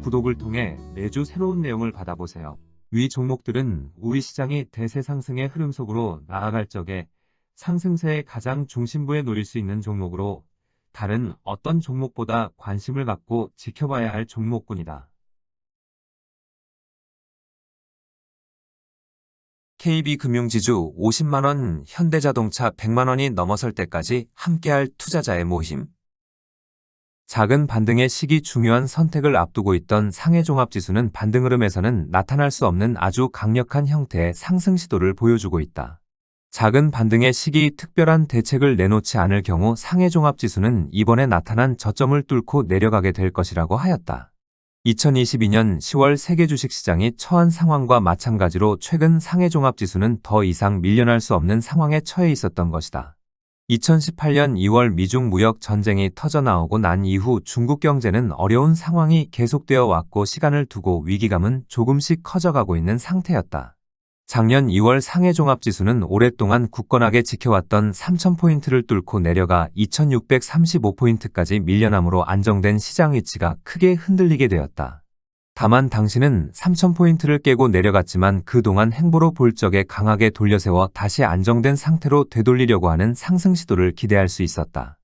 구독을 통해 매주 새로운 내용을 받아보세요. 위 종목들은 우리 시장이 대세 상승의 흐름 속으로 나아갈 적에 상승세의 가장 중심부에 놓일 수 있는 종목으로 다른 어떤 종목보다 관심을 갖고 지켜봐야 할 종목군이다. KB금융지주 50만원, 현대자동차 100만원이 넘어설 때까지 함께할 투자자의 모임. 작은 반등의 시기 중요한 선택을 앞두고 있던 상해종합지수는 반등 흐름에서는 나타날 수 없는 아주 강력한 형태의 상승 시도를 보여주고 있다. 작은 반등의 시기 특별한 대책을 내놓지 않을 경우 상해종합지수는 이번에 나타난 저점을 뚫고 내려가게 될 것이라고 하였다. 2022년 10월 세계 주식시장이 처한 상황과 마찬가지로 최근 상해종합지수는 더 이상 밀려날 수 없는 상황에 처해 있었던 것이다. 2018년 2월 미중 무역 전쟁이 터져나오고 난 이후 중국 경제는 어려운 상황이 계속되어 왔고 시간을 두고 위기감은 조금씩 커져가고 있는 상태였다. 작년 2월 상해종합지수는 오랫동안 굳건하게 지켜왔던 3,000포인트를 뚫고 내려가 2,635포인트까지 밀려남으로 안정된 시장 위치가 크게 흔들리게 되었다. 다만 당시는 3,000포인트를 깨고 내려갔지만 그동안 행보로 볼 적에 강하게 돌려세워 다시 안정된 상태로 되돌리려고 하는 상승 시도를 기대할 수 있었다.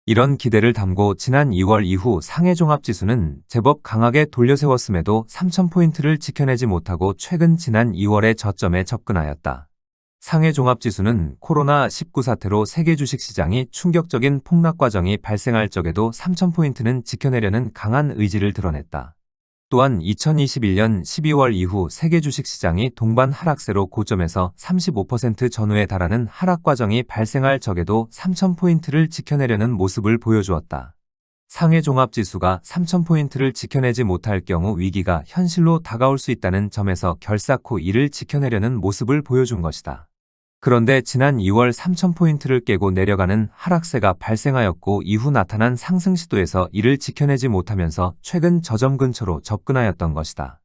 이런 기대를 담고 지난 2월 이후 상해종합지수는 제법 강하게 돌려세웠음에도 3,000포인트를 지켜내지 못하고 최근 지난 2월의 저점에 접근하였다. 상해종합지수는 코로나19 사태로 세계 주식시장이 충격적인 폭락 과정이 발생할 적에도 3,000포인트는 지켜내려는 강한 의지를 드러냈다. 또한 2021년 12월 이후 세계 주식시장이 동반 하락세로 고점에서 35% 전후에 달하는 하락 과정이 발생할 적에도 3,000포인트를 지켜내려는 모습을 보여주었다. 상해종합지수가 3,000포인트를 지켜내지 못할 경우 위기가 현실로 다가올 수 있다는 점에서 결사코 이를 지켜내려는 모습을 보여준 것이다. 그런데 지난 2월 3,000포인트를 깨고 내려가는 하락세가 발생하였고 이후 나타난 상승 시도에서 이를 지켜내지 못하면서 최근 저점 근처로 접근하였던 것이다.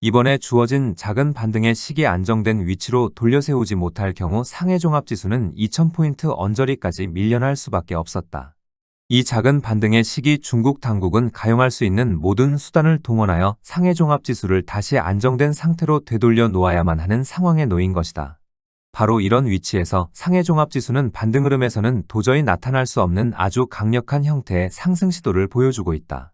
이번에 주어진 작은 반등의 시기 안정된 위치로 돌려세우지 못할 경우 상해종합지수는 2,000포인트 언저리까지 밀려날 수밖에 없었다. 이 작은 반등의 시기 중국 당국은 가용할 수 있는 모든 수단을 동원하여 상해종합지수를 다시 안정된 상태로 되돌려 놓아야만 하는 상황에 놓인 것이다. 바로 이런 위치에서 상해종합지수는 반등 흐름에서는 도저히 나타날 수 없는 아주 강력한 형태의 상승 시도를 보여주고 있다.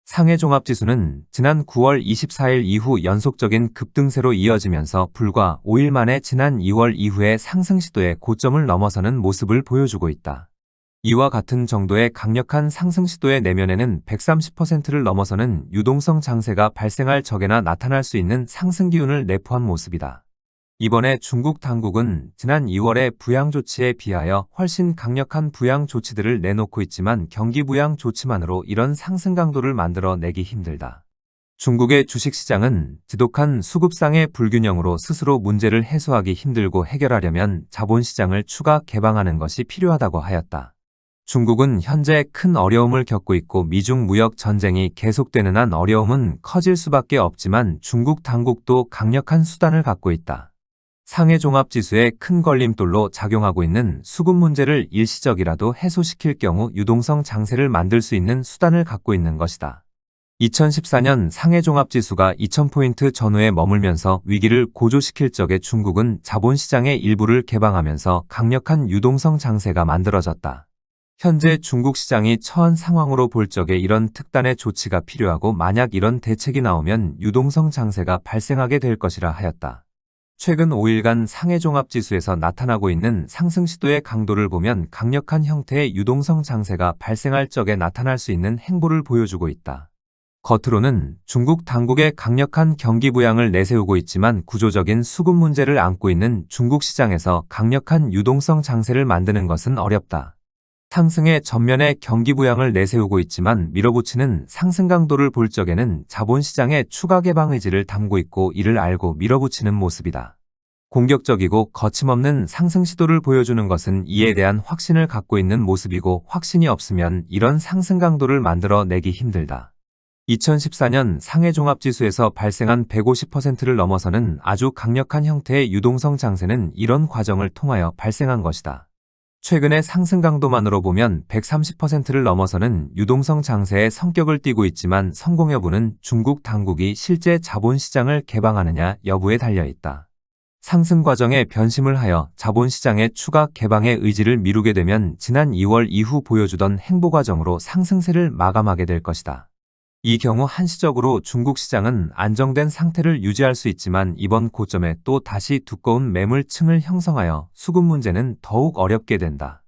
상해종합지수는 지난 9월 24일 이후 연속적인 급등세로 이어지면서 불과 5일 만에 지난 2월 이후의 상승 시도의 고점을 넘어서는 모습을 보여주고 있다. 이와 같은 정도의 강력한 상승 시도의 내면에는 130%를 넘어서는 유동성 장세가 발생할 적에나 나타날 수 있는 상승 기운을 내포한 모습이다. 이번에 중국 당국은 지난 2월의 부양 조치에 비하여 훨씬 강력한 부양 조치들을 내놓고 있지만 경기 부양 조치만으로 이런 상승 강도를 만들어내기 힘들다. 중국의 주식시장은 지독한 수급상의 불균형으로 스스로 문제를 해소하기 힘들고 해결하려면 자본시장을 추가 개방하는 것이 필요하다고 하였다. 중국은 현재 큰 어려움을 겪고 있고 미중 무역 전쟁이 계속되는 한 어려움은 커질 수밖에 없지만 중국 당국도 강력한 수단을 갖고 있다. 상해종합지수의 큰 걸림돌로 작용하고 있는 수급 문제를 일시적이라도 해소시킬 경우 유동성 장세를 만들 수 있는 수단을 갖고 있는 것이다. 2014년 상해종합지수가 2,000포인트 전후에 머물면서 위기를 고조시킬 적에 중국은 자본시장의 일부를 개방하면서 강력한 유동성 장세가 만들어졌다. 현재 중국 시장이 처한 상황으로 볼 적에 이런 특단의 조치가 필요하고 만약 이런 대책이 나오면 유동성 장세가 발생하게 될 것이라 하였다. 최근 5일간 상해종합지수에서 나타나고 있는 상승 시도의 강도를 보면 강력한 형태의 유동성 장세가 발생할 적에 나타날 수 있는 행보를 보여주고 있다. 겉으로는 중국 당국의 강력한 경기 부양을 내세우고 있지만 구조적인 수급 문제를 안고 있는 중국 시장에서 강력한 유동성 장세를 만드는 것은 어렵다. 상승의 전면에 경기 부양을 내세우고 있지만 밀어붙이는 상승 강도를 볼 적에는 자본시장의 추가 개방 의지를 담고 있고 이를 알고 밀어붙이는 모습이다. 공격적이고 거침없는 상승 시도를 보여주는 것은 이에 대한 확신을 갖고 있는 모습이고 확신이 없으면 이런 상승 강도를 만들어내기 힘들다. 2014년 상해종합지수에서 발생한 150%를 넘어서는 아주 강력한 형태의 유동성 장세는 이런 과정을 통하여 발생한 것이다. 최근의 상승 강도만으로 보면 130%를 넘어서는 유동성 장세의 성격을 띠고 있지만 성공 여부는 중국 당국이 실제 자본시장을 개방하느냐 여부에 달려 있다. 상승 과정에 변심을 하여 자본시장의 추가 개방의 의지를 미루게 되면 지난 2월 이후 보여주던 행보 과정으로 상승세를 마감하게 될 것이다. 이 경우 한시적으로 중국 시장은 안정된 상태를 유지할 수 있지만 이번 고점에 또 다시 두꺼운 매물층을 형성하여 수급 문제는 더욱 어렵게 된다.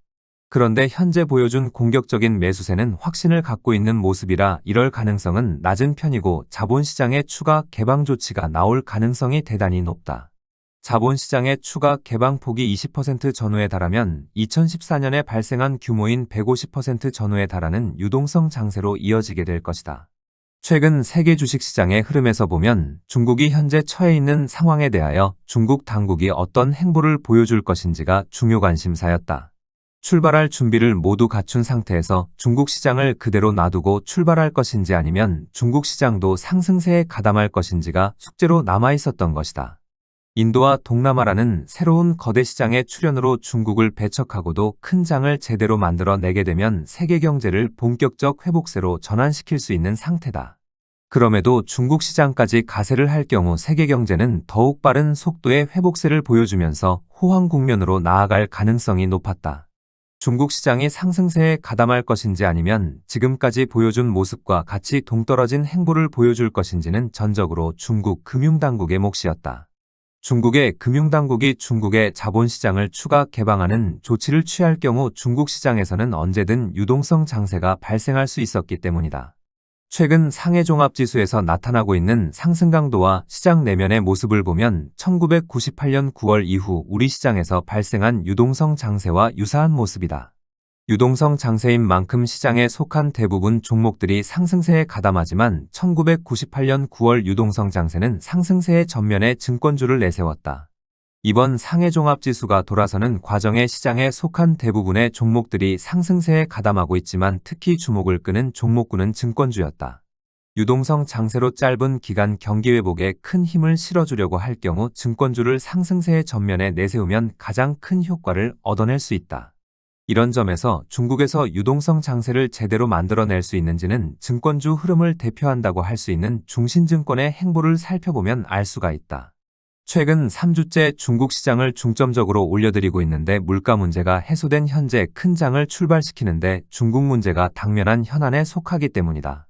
그런데 현재 보여준 공격적인 매수세는 확신을 갖고 있는 모습이라 이럴 가능성은 낮은 편이고 자본시장의 추가 개방 조치가 나올 가능성이 대단히 높다. 자본시장의 추가 개방폭이 20% 전후에 달하면 2014년에 발생한 규모인 150% 전후에 달하는 유동성 장세로 이어지게 될 것이다. 최근 세계 주식시장의 흐름에서 보면 중국이 현재 처해 있는 상황에 대하여 중국 당국이 어떤 행보를 보여줄 것인지가 중요 관심사였다. 출발할 준비를 모두 갖춘 상태에서 중국 시장을 그대로 놔두고 출발할 것인지 아니면 중국 시장도 상승세에 가담할 것인지가 숙제로 남아있었던 것이다. 인도와 동남아라는 새로운 거대 시장의 출현으로 중국을 배척하고도 큰 장을 제대로 만들어내게 되면 세계 경제를 본격적 회복세로 전환시킬 수 있는 상태다. 그럼에도 중국 시장까지 가세를 할 경우 세계 경제는 더욱 빠른 속도의 회복세를 보여주면서 호황 국면으로 나아갈 가능성이 높았다. 중국 시장이 상승세에 가담할 것인지 아니면 지금까지 보여준 모습과 같이 동떨어진 행보를 보여줄 것인지는 전적으로 중국 금융당국의 몫이었다. 중국의 금융당국이 중국의 자본시장을 추가 개방하는 조치를 취할 경우 중국 시장에서는 언제든 유동성 장세가 발생할 수 있었기 때문이다. 최근 상해종합지수에서 나타나고 있는 상승 강도와 시장 내면의 모습을 보면 1998년 9월 이후 우리 시장에서 발생한 유동성 장세와 유사한 모습이다. 유동성 장세인 만큼 시장에 속한 대부분 종목들이 상승세에 가담하지만 1998년 9월 유동성 장세는 상승세의 전면에 증권주를 내세웠다. 이번 상해종합지수가 돌아서는 과정에 시장에 속한 대부분의 종목들이 상승세에 가담하고 있지만 특히 주목을 끄는 종목군은 증권주였다. 유동성 장세로 짧은 기간 경기 회복에 큰 힘을 실어주려고 할 경우 증권주를 상승세의 전면에 내세우면 가장 큰 효과를 얻어낼 수 있다. 이런 점에서 중국에서 유동성 장세를 제대로 만들어낼 수 있는지는 증권주 흐름을 대표한다고 할 수 있는 중신증권의 행보를 살펴보면 알 수가 있다. 최근 3주째 중국 시장을 중점적으로 올려드리고 있는데 물가 문제가 해소된 현재 큰 장을 출발시키는데 중국 문제가 당면한 현안에 속하기 때문이다.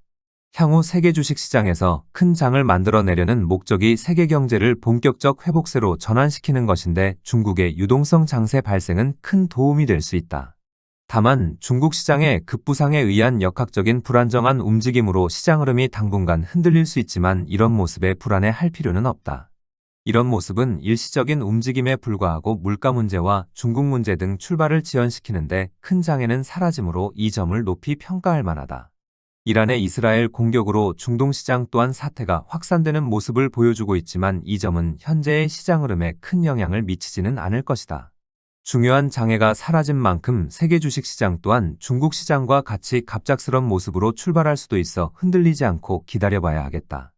향후 세계 주식시장에서 큰 장을 만들어내려는 목적이 세계 경제를 본격적 회복세로 전환시키는 것인데 중국의 유동성 장세 발생은 큰 도움이 될 수 있다. 다만 중국 시장의 급부상에 의한 역학적인 불안정한 움직임으로 시장 흐름이 당분간 흔들릴 수 있지만 이런 모습에 불안해할 필요는 없다. 이런 모습은 일시적인 움직임에 불과하고 물가 문제와 중국 문제 등 출발을 지연시키는데 큰 장애는 사라지므로 이 점을 높이 평가할 만하다. 이란의 이스라엘 공격으로 중동시장 또한 사태가 확산되는 모습을 보여주고 있지만 이 점은 현재의 시장 흐름에 큰 영향을 미치지는 않을 것이다. 중요한 장애가 사라진 만큼 세계 주식시장 또한 중국 시장과 같이 갑작스런 모습으로 출발할 수도 있어 흔들리지 않고 기다려봐야 하겠다.